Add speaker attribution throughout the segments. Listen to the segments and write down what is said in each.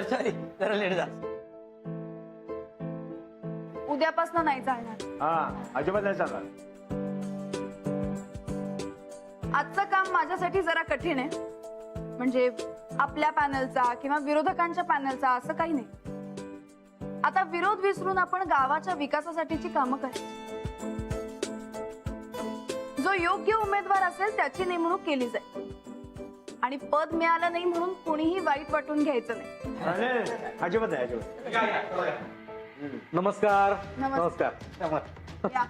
Speaker 1: Sorry जरा late जा.
Speaker 2: उद्यापासून नाही चालणार.
Speaker 3: हा अजिबात नाही सांगा.
Speaker 2: आजचं काम माझ्यासाठी जरा कठीण आहे. म्हणजे आपल्या पॅनलचा किंवा विरोधकांच्या पॅनलचा असं काही नाही. आता विरोध विसरून आपण गावाच्या विकासासाठीची कामं करायची. जो योग्य उमेदवार असेल त्याची नेमणूक केली जाईल आणि पद मिळालं नाही म्हणून कोणीही वाईट वाटून घ्यायचं नाही.
Speaker 3: अजिबात नाही अजिबात.
Speaker 4: नमस्कार.
Speaker 2: नमस्कार.
Speaker 4: नमस्कार.
Speaker 2: या.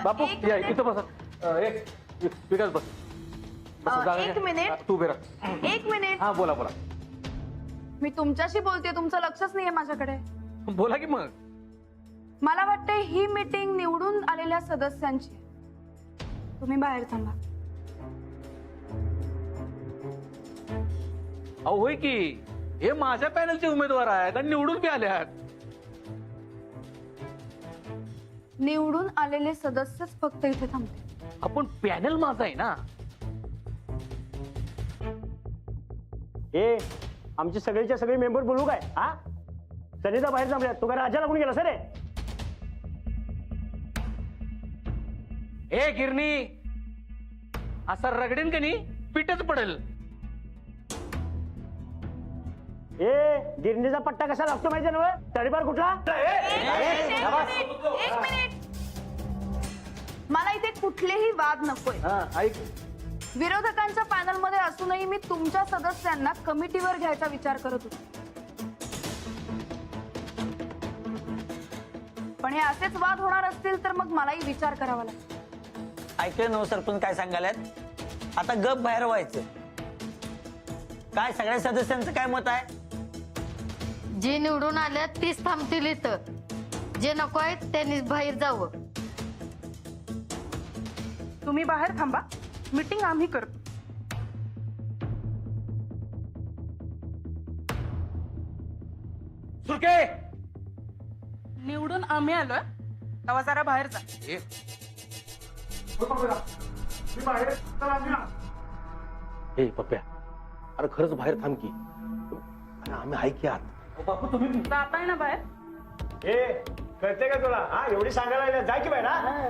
Speaker 4: बापू
Speaker 2: एक
Speaker 4: या
Speaker 2: मिनिट.
Speaker 4: इथं बसा. विकास बस. बसा, जागा
Speaker 2: एक
Speaker 4: घ्या.
Speaker 2: मिनिट.
Speaker 4: तू उभे राहा.
Speaker 2: एक मिनिट.
Speaker 4: हा बोला बोला.
Speaker 2: मी तुमच्याशी बोलते, तुमचं लक्षच नाहीये माझ्याकडे.
Speaker 4: बोला की मग.
Speaker 2: मला वाटतंय ही मीटिंग निवडून आलेल्या सदस्यांची. तुम्ही बाहेर थांबा.
Speaker 4: अहो होय की हे माझ्या पॅनलचे उमेदवार आहेत आणि निवडून बी आले आहेत.
Speaker 2: निवडून आलेले सदस्यच फक्त इथे थांबते.
Speaker 4: आपण पॅनल माझा आहे ना.
Speaker 3: ए आमचे सगळेच्या सगळे मेंबर बोलू काय? हा सनीचा बाहेर जमल्या. तू काय राजा लागून गेला सर?
Speaker 4: ए गिरणी असा रगडेन का नाही पिठच पडेल.
Speaker 3: ए गिरणीचा पट्टा कसा लागतो माहिती ना? तडीपार कुठला?
Speaker 2: एक मिनिट. मला इथे कुठलेही वाद नकोय.
Speaker 4: हा ऐक.
Speaker 2: विरोधकांच्या पॅनल मध्ये असूनही मी तुमच्या सदस्यांना कमिटीवर घ्यायचा विचार करत होते. पण हे असेच वाद होणार असतील तर मग मलाही विचार करावा लागेल.
Speaker 1: ऐकलं नव सरपंच काय सांगायलात? आता गप बाहेर व्हायचं. काय सगळ्या सदस्यांचं काय मत आहे?
Speaker 5: जे निवडून आल्या तीच थांबतील इथं. जे नको आहेत त्यांनी बाहेर जावं.
Speaker 6: तुम्ही बाहेर थांबा. मीटिंग आम्ही करतो.
Speaker 4: सुरके
Speaker 6: निवडून आम्ही आलोय तेव्हा जरा बाहेर जा.
Speaker 4: ए पप्प्या अरे खरंच बाहेर थांब की. अरे आम्ही आहे की आत. बापू तुम्ही
Speaker 6: जाताय ना बाहेर?
Speaker 3: ए कळते का तुला? हा एवढी सांगायला लागल्या. जा की बाहेर. हा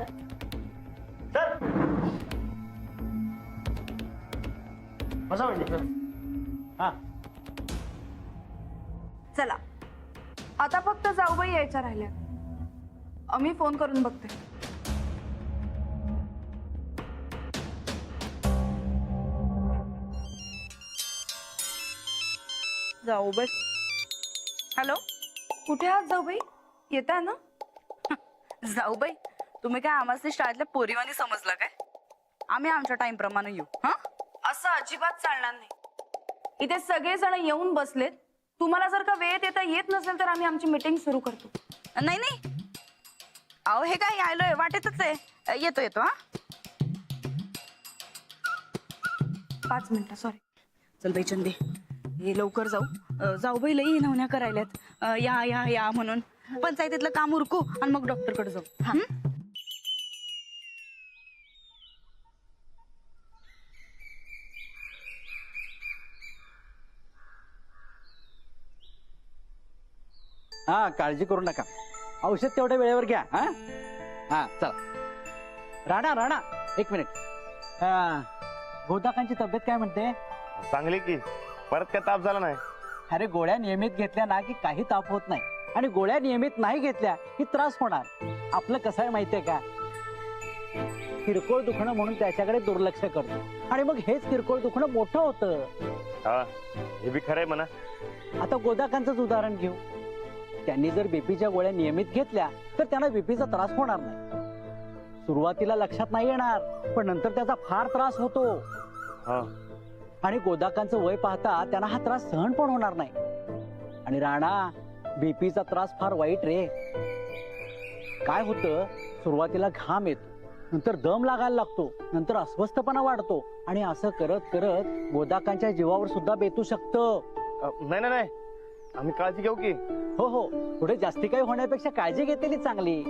Speaker 3: चल बसा म्हणजे. हा
Speaker 2: चला आता फक्त जाऊबाई यायच्या राहिल्या. आम्ही फोन करून बघते.
Speaker 6: जाऊबाई. हॅलो
Speaker 2: कुठे आहात जाऊबाई? येताय ना?
Speaker 6: जाऊबाई, तुम्ही काय आम्हाला शाळेतल्या पोरीवानी समजलं काय? आम्ही आमच्या टाइम प्रमाणे येऊ. हा
Speaker 2: असं अजिबात चालणार नाही. इथे सगळेजण येऊन बसलेत. तुम्हाला जर का वेळेत येता येत नसेल तर आम्ही आमची मीटिंग सुरू करतो.
Speaker 6: नाही नाही, अहो हे काय आलोय वाटेतच आहे. येतो येतो. हा
Speaker 2: 5 मिनिटं. सॉरी.
Speaker 6: चल बाई चंदे, हे लवकर जाऊ. जाऊबाई लई नवण्या करायल्यात. या या या म्हणून पंचायतीतलं काम उरकू आणि मग डॉक्टरकडे जाऊ. हं?
Speaker 7: हा काळजी करू नका. औषध तेवढ्या वेळेवर घ्या. हा हा चला. राणा राणा एक मिनिट. गोदाकांची तब्येत काय म्हणते?
Speaker 3: चांगली की. परत काय ताप झाला नाही?
Speaker 7: अरे गोळ्या नियमित घेतल्या ना की काही ताप होत नाही. आणि गोळ्या नियमित नाही घेतल्या की त्रास होणार. आपलं कसं आहे माहितीये का? किरकोळ दुखणं म्हणून त्याच्याकडे दुर्लक्ष करतो आणि मग हेच किरकोळ दुखणं मोठं होतं.
Speaker 3: हा हे बी खरंय म्हणा.
Speaker 7: आता गोदाकांचंच उदाहरण घेऊ. त्यांनी जर बीपीच्या गोळ्या नियमित घेतल्या तर त्यांना बीपीचा त्रास होणार नाही. सुरुवातीला लक्षात नाही येणार पण नंतर त्याचा फार त्रास होतो.
Speaker 3: हा
Speaker 7: आणि गोदाकांचं वय पाहता त्यांना हा त्रास सहन पण होणार नाही. आणि राणा बीपीचा त्रास फार वाईट रे. काय होतं, सुरुवातीला घाम येतो, नंतर दम लागायला लागतो, नंतर अस्वस्थपणा वाढतो आणि असं करत करत गोदाकांच्या जीवावर सुद्धा बेतू शकतं.
Speaker 3: नाही नाही नाही, आम्ही काळजी घेऊ की.
Speaker 7: हो हो, पुढे जास्ती काही होण्यापेक्षा काळजी घेतलेली चांगली.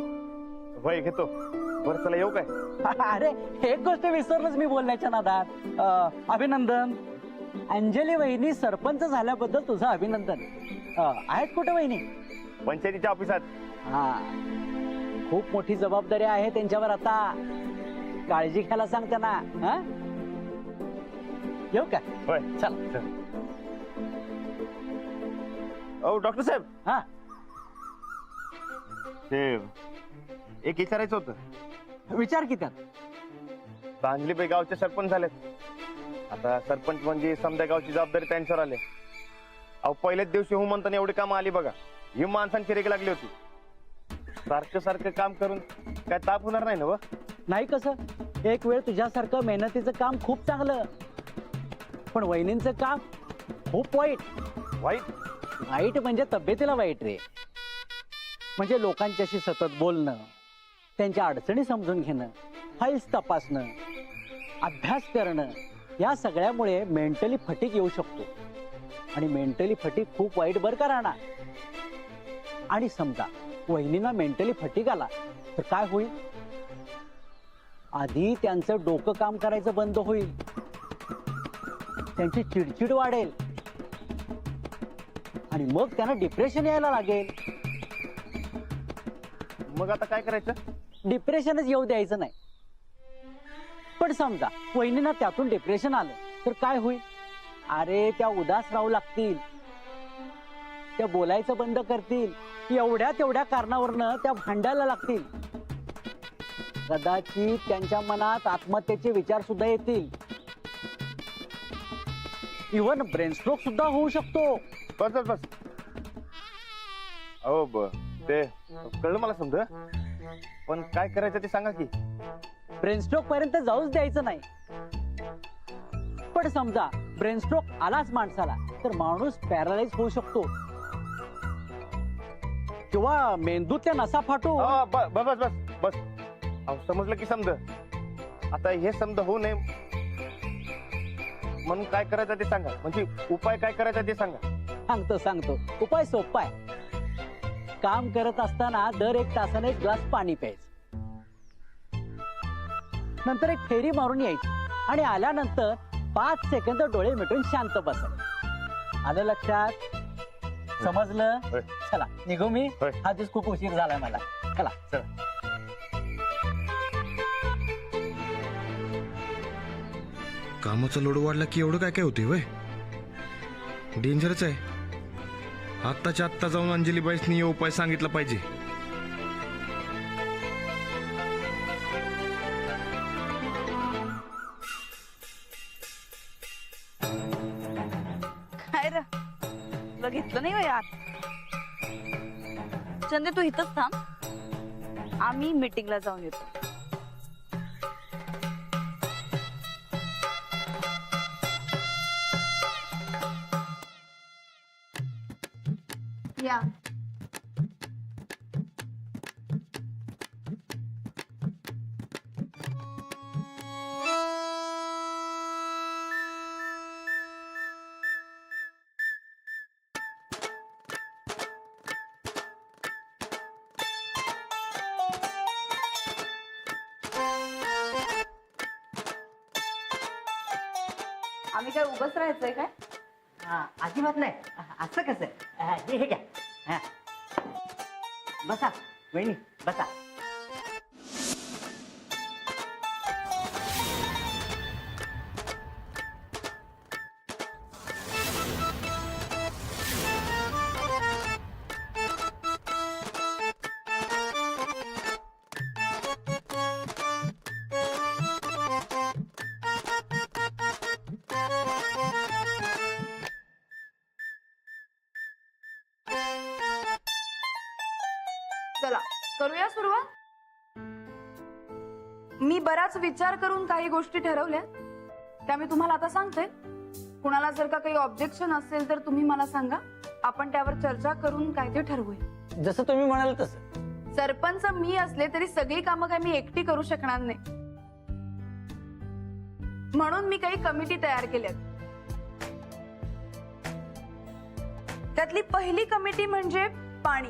Speaker 3: वय घेतो. बरं चला येऊ काय?
Speaker 7: अरे एक गोष्ट विसरलोच मी बोलण्याच्या नादात. अभिनंदन. अंजली वहिनी सरपंच झाल्याबद्दल तुझं अभिनंदन. आहेत कुठे वहिनी?
Speaker 8: पंचायतीच्या ऑफिसात.
Speaker 7: हा, खूप मोठी जबाबदारी आहे त्यांच्यावर आता. काळजी घ्यायला सांग त्यांना. हा, येऊ का?
Speaker 8: होय.
Speaker 7: चल.
Speaker 8: ओ डॉक्टर साहेब,
Speaker 7: हा,
Speaker 8: ते एक विचारायचं होतं.
Speaker 7: विचार की त्यात.
Speaker 8: अंजलीबाई गावचे सरपंच झालेत. आता सरपंच म्हणजे समजा गावची जबाबदारी त्यांच्यावर आली. अहो पहिल्याच दिवशी हो म्हणताना एवढी कामं आली बघा. ही माणसांची रेग लागली होती. सारखं सारखं काम करून काय ताप होणार नाही ना व?
Speaker 7: नाही कसं, एक वेळ तुझ्यासारखं मेहनतीचं काम खूप चांगलं, पण वहिनींचं काम खूप वाईट.
Speaker 8: वाईट?
Speaker 7: वाईट म्हणजे तब्येतीला वाईट रे. म्हणजे लोकांच्याशी सतत बोलणं, त्यांच्या अडचणी समजून घेणं, फाईल्स तपासणं, अभ्यास करणं, या सगळ्यामुळे मेंटली फटीक येऊ शकतो. आणि मेंटली फटीक खूप वाईट बरं का राहणार. आणि समजा वहिनींना मेंटली फटीक आला तर काय होईल? आधी त्यांचं डोकं काम करायचं बंद होईल, त्यांची चिडचिड वाढेल आणि मग त्यांना डिप्रेशन यायला लागेल.
Speaker 8: मग आता काय करायचं?
Speaker 7: डिप्रेशनच येऊ द्यायचं नाही. पण समजा वहिनींना त्यातून डिप्रेशन आलं तर काय होईल? अरे त्या उदास राहू लागतील, त्या बोलायचं बंद करतील, एवढ्या तेवढ्या कारणावरनं त्या भांडायला लागतील. कदाचित त्यांच्या मनात आत्महत्येचे विचार सुद्धा येतील. इव्हन ब्रेनस्ट्रोक सुद्धा होऊ शकतो.
Speaker 8: बस बस बस. अहो ते कळलं मला समजा, पण काय करायचं ते सांगा की.
Speaker 7: ब्रेनस्ट्रोक पर्यंत जाऊच द्यायचं नाही. पण समजा ब्रेनस्ट्रोक आलाच माणसाला तर माणूस पॅरालाइज होऊ शकतो किंवा मेंदूतल्या नसा फाटू.
Speaker 8: बस बस बस बस. अहो समजलं की समज. आता हे समज होऊ नये म्हणून काय करायचं ते सांगा. म्हणजे उपाय काय करायचा ते सांगा.
Speaker 7: सांगतो. उपाय सोपा आहे. काम करत असताना दर 1 तासाने 1 ग्लास पाणी प्यायचं, नंतर एक फेरी मारून यायची आणि आल्यानंतर 5 सेकंद डोळे मिटून शांत बसायचं. आलं लक्षात? समजलं?
Speaker 8: होय.
Speaker 7: चला निघू मी.
Speaker 8: होय.
Speaker 7: हा दिवस खूप उशीर झालाय मला. चला.
Speaker 9: कामाचा लोड वाढला की एवढं काय काय होते वय? डेंजरच आहे. आत्ताच्या आत्ता जाऊन अंजलीबाईंनी उपाय सांगितला पाहिजे.
Speaker 6: काय रे, बघितलं नाही यार. चंदे तू इथंच थांब, आम्ही मीटिंगला जाऊन येतो.
Speaker 2: या. आम्ही काय उभंच राहायचंय काय?
Speaker 1: अजिबात नाही. असं कसं? हे घ्या. हा. बसा वहिनी, बसा.
Speaker 2: चला करूया सुरुवात. मी बराच विचार करून काही गोष्टी ठरवल्या, त्या मी तुम्हाला आता सांगते. कुणाला जर का काही ऑब्जेक्शन असेल तर तुम्ही मला सांगा, आपण त्यावर चर्चा करून काय ते ठरवूया.
Speaker 1: जसं तुम्ही म्हणाल तसं.
Speaker 2: सरपंच मी असले तरी सगळी कामं काय मी एकटी करू शकणार नाही, म्हणून मी काही कमिटी तयार केल्यात. त्यातली पहिली कमिटी म्हणजे पाणी.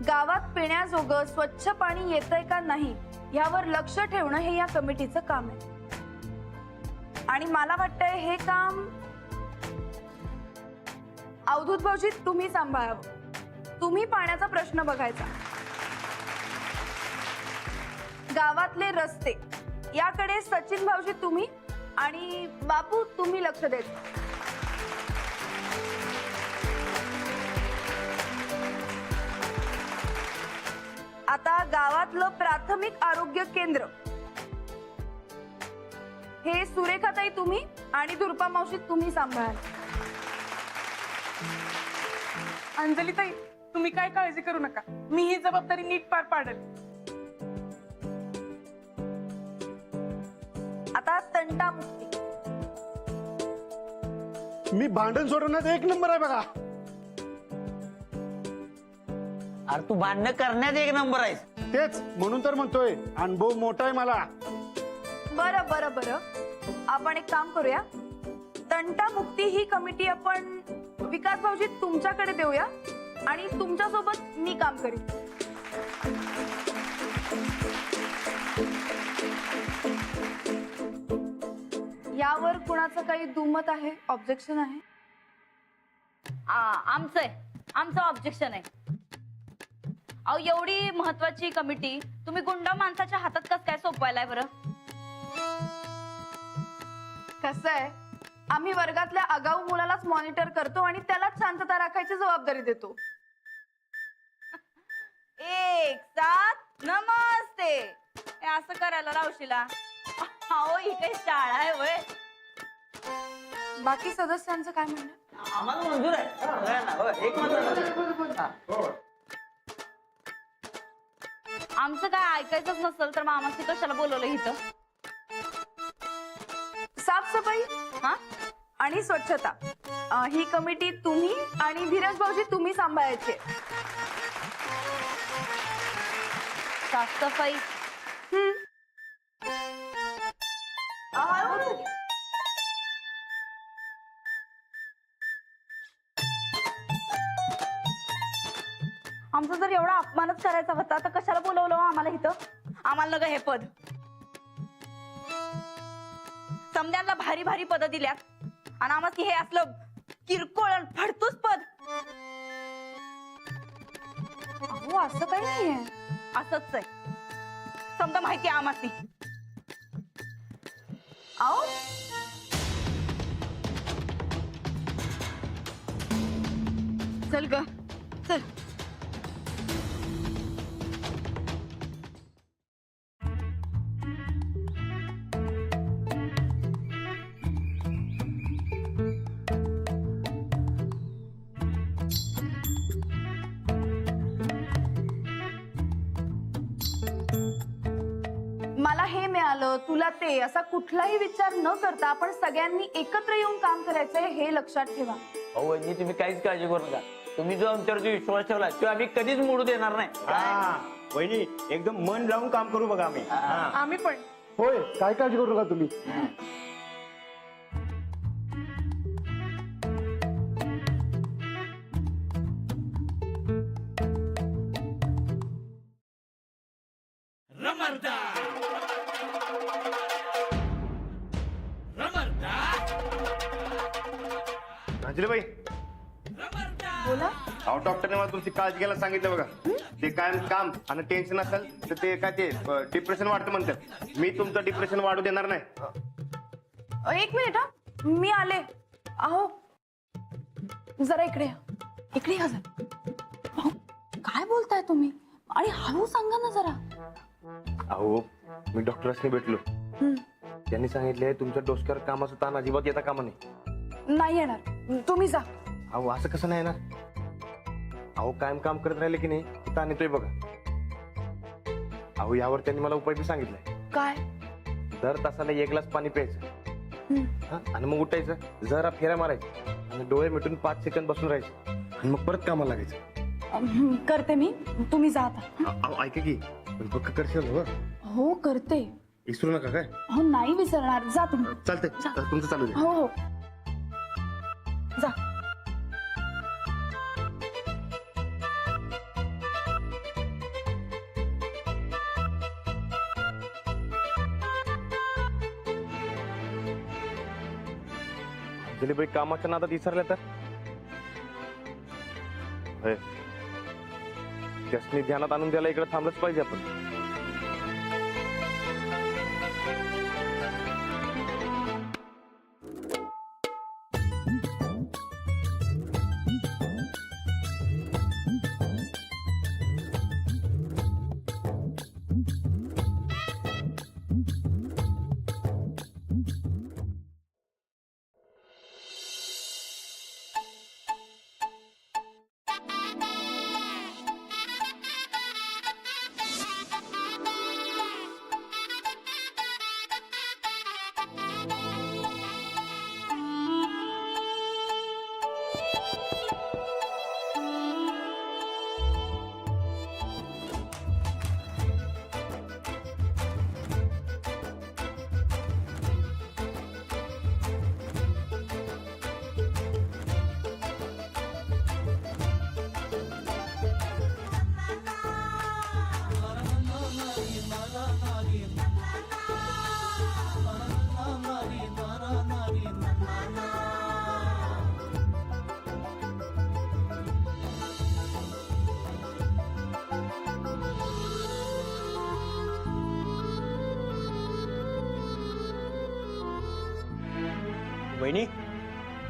Speaker 2: गावात पिण्याजोगं स्वच्छ पाणी येतंय का नाही यावर लक्ष ठेवणं हे या कमिटीचं काम आहे. आणि मला वाटतंय हे काम अवधूत भाऊजी तुम्ही सांभाळावं. तुम्ही पाण्याचा प्रश्न बघायचा. गावातले रस्ते याकडे सचिन भाऊजी तुम्ही आणि बापू तुम्ही लक्ष द्यायचं. आता गावातलं प्राथमिक आरोग्य केंद्र हे सुरेखाताई तुम्ही आणि दुर्पा मावशी तुम्ही सांभाळाल.
Speaker 10: अंजलीताई तुम्ही काय काळजी करू नका, मी ही जबाबदारी नीट पार पाडेल.
Speaker 2: आता तंटामुक्ती
Speaker 11: मी भांडण सोडवण्यात एक नंबर आहे बघा.
Speaker 1: अरे तू भांडणं करण्यात एक नंबर आहेस.
Speaker 11: तेच म्हणून तर म्हणतोय, अनुभव मोठा आहे मला.
Speaker 2: बरं बरं बरं, आपण एक काम करूया. तंटामुक्ती ही कमिटी आपण विकास भाऊजी तुमच्याकडे देऊया आणि तुमच्यासोबत मी काम करीन. यावर कुणाचं काही दुमत आहे, ऑब्जेक्शन आहे?
Speaker 6: आमचं ऑब्जेक्शन आहे. अहो एवढी महत्वाची कमिटी तुम्ही गुंडा माणसाच्या हातात कस काय सोपवायलाय बरं?
Speaker 2: कसं आहे, आम्ही वर्गातल्या आगाऊ मुलालाच मॉनिटर करतो आणि त्यालाच शांतता राखायची जबाबदारी देतो.
Speaker 6: एक साथ नमस्ते हे असं करायला लावशीला? अहो ही काही शाळा आहे वय?
Speaker 2: बाकी सदस्यांचं काय म्हणणं?
Speaker 1: आम्हाला मंजूर आहे सगळ्यांना. हो, एक मत. हा.
Speaker 6: आमचं काय ऐकायचंच नसेल तर मग आम्हाला कशाला बोलवलं इथं?
Speaker 2: साफसफाई
Speaker 6: हा
Speaker 2: आणि स्वच्छता ही कमिटी तुम्ही आणि धीरज भाऊजी तुम्ही सांभाळायचे.
Speaker 6: साफसफाई आमचा जर एवढा अपमानच करायचा होता तर कशाला बोलवलं आम्हाला इथं? आम्हाला नका हे पद. समद्यांना भारी भारी पद दिल्यात आणि आम्हाला हे असलं किरकोळ फडतूस पद.
Speaker 2: अहो असं काही नाहीये.
Speaker 6: असंच आहे, समजा माहिती आहे आम्हाला.
Speaker 2: अहो
Speaker 6: चल ग चल.
Speaker 2: मला हे मिळालं तुला ते असा कुठलाही विचार न करता आपण सगळ्यांनी एकत्र येऊन काम करायचंय हे लक्षात ठेवा.
Speaker 1: अहो वहिनी, तुम्ही काहीच काळजी करू नका. तुम्ही जो आमच्यावर जो विश्वास ठेवला तो आम्ही कधीच मोडू देणार नाही.
Speaker 3: हा वहिनी, एकदम मन लावून काम करू बघा आम्ही.
Speaker 10: आम्ही पण.
Speaker 11: होय, काय काळजी करू नका तुम्ही.
Speaker 8: अंजलीबाई,
Speaker 2: बोला.
Speaker 8: अहो डॉक्टरने मला तुमची काळजी घ्यायला सांगितलं बघा. ते काय काम आणि टेन्शन असेल तर ते काय ते डिप्रेशन वाढतं म्हणतात. मी तुमचं डिप्रेशन वाढू देणार नाही.
Speaker 2: एक मिनिट हा, मी आले. अहो जरा इकडे या. इकडे या जरा. अहो, काय बोलताय तुम्ही? आणि हळू सांगा ना जरा.
Speaker 8: अहो मी डॉक्टरांनी भेटलो. त्यांनी सांगितले तुमच्या डोसक्यावर कामाचं ताण अजिबात येता कामा नाही.
Speaker 2: नाही येणार, तुम्ही जा.
Speaker 8: अहो असं कसं नाही येणार? अहो कायम काम करत राहिले की नाही ताण येतोय बघा. अहो यावर त्यांनी मला उपाय बी सांगितलाय.
Speaker 2: काय?
Speaker 8: दर तासाला 1 ग्लास पाणी प्यायचं हा, आणि मग उठायचं, जरा फेऱ्या मारायचं आणि डोळे मिटून 5 सेकंद बसून राहायचं आणि मग परत कामाला लागायचं.
Speaker 2: करते मी, तुम्ही जा आता.
Speaker 8: अहो ऐका की, पण पक्क करशील हो?
Speaker 2: हो करते.
Speaker 8: विसरू नका काय?
Speaker 2: हो नाही विसरणार, जा तुम्ही.
Speaker 8: चालतंय, तुमचं चालू द्या.
Speaker 2: हो हो जा.
Speaker 8: अंजलीबाई कामाच्या नादात विसरल्या तर होय. त्यासनी ध्यानात आणून द्यायला इकडे थांबलंच पाहिजे आपण.
Speaker 3: वहिनी,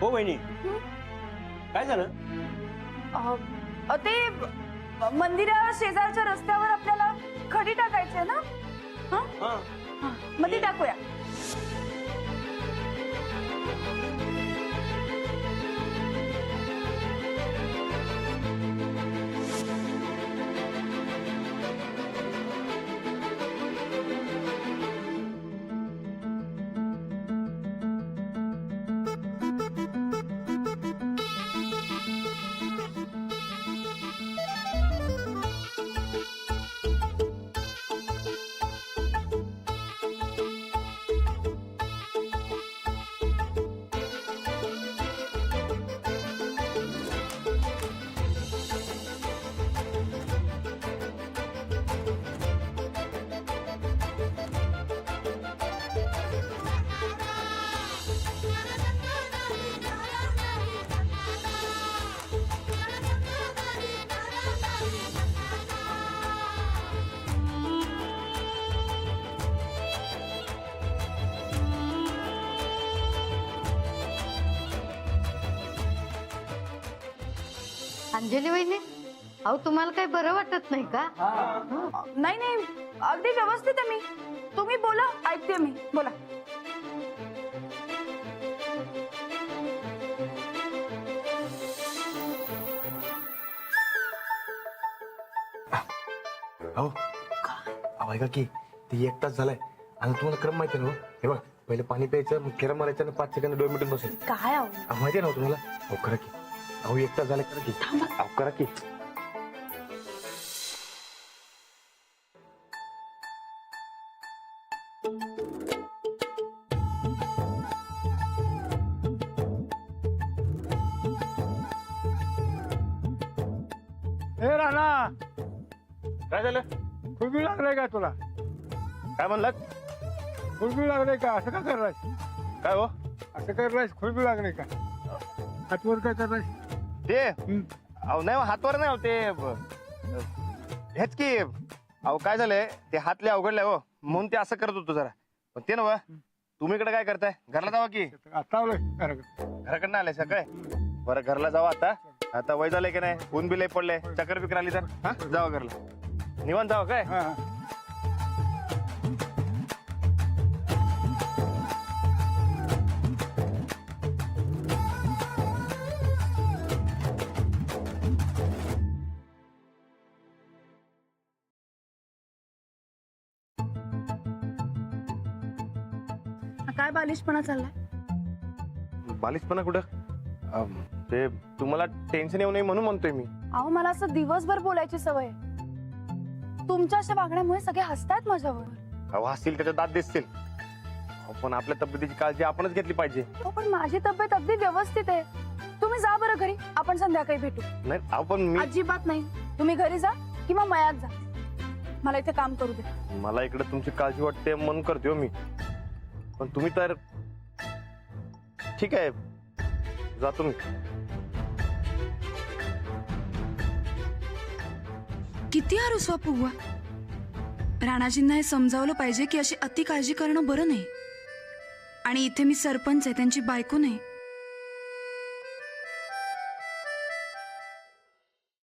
Speaker 3: हो वहिनी, काय झालं?
Speaker 2: ते मंदिरा शेजारच्या रस्त्यावर आपल्याला खडी टाकायची ना. मग ती टाकूया.
Speaker 5: अंजली वहिनी, अहो तुम्हाला काही बरं वाटत नाही का?
Speaker 2: नाही नाही, अगदी व्यवस्थित आहे मी. तुम्ही बोला, ऐकते मी. बोला.
Speaker 8: हो ऐका की ती 1 तास झालाय आणि तुम्हाला क्रम माहिती ना. हे बघ, पहिले पाणी प्यायचं, मग खेळा मारायचं आणि 5 सेकंद डोळे मिटून बसेल.
Speaker 2: काय
Speaker 8: माहिती आहे ना तुम्हाला. अहो करा की. अहो 1 तास झालाय, करा की. अहो करा की.
Speaker 11: ए राणा,
Speaker 8: काय झालं?
Speaker 11: खुरबी लागलाय का तुला?
Speaker 8: काय म्हणलात?
Speaker 11: खुरबी लागलाय का? असं का करलाय?
Speaker 8: काय हो?
Speaker 11: असं करलाय, खुरबी लागलाय का? हातवर काय करलाय?
Speaker 8: ते अहो नाही, हातवर नाही होते. हेच की अहो काय झालंय, ते हातले अवघडले हो, म्हणून ते असं करत होतो जरा. पण ते नव, तुम्ही इकडे काय करताय? घरला जावा की.
Speaker 11: आता
Speaker 8: घराकडनं आलाय काय? बरं घरला जावा आता. आता वय झालंय की नाही, ऊन बी लय पडलंय, चक्कर बिकर आली तर जावा घरला. निवांत जावा काय.
Speaker 2: काय बालिशपणा चाललाय?
Speaker 8: बालिशपणा कुठं? ते तुम्हाला टेन्शन येऊ नये म्हणून म्हणतोय मी.
Speaker 2: अहो मला असं दिवसभर बोलायची सवय. तुमच्या अशा वागण्यामुळे सगळे हसतायत माझ्यावर.
Speaker 8: अहो हसतील, त्याच्या दात दिसतील, पण आपल्या तब्येतीची काळजी आपणच घेतली पाहिजे.
Speaker 2: हो पण माझी तब्येत अगदी व्यवस्थित आहे. तुम्ही जा बरं घरी, आपण संध्याकाळी भेटू.
Speaker 8: नाही अहो पण मी
Speaker 2: अजिबात नाही. तुम्ही घरी जा किंवा मयात जा, मला इथे काम करू दे.
Speaker 8: मला इकडे तुमची काळजी वाटते म्हणून करते हो मी. पण तुम्ही तर ठीक आहे, जातो मी.
Speaker 6: किती हा रुसवा फुगवा. राणाजींना हे समजावलं पाहिजे की अशी अति काळजी करणं बरं नाही. आणि इथे मी सरपंच आहे, त्यांची बायको नाही.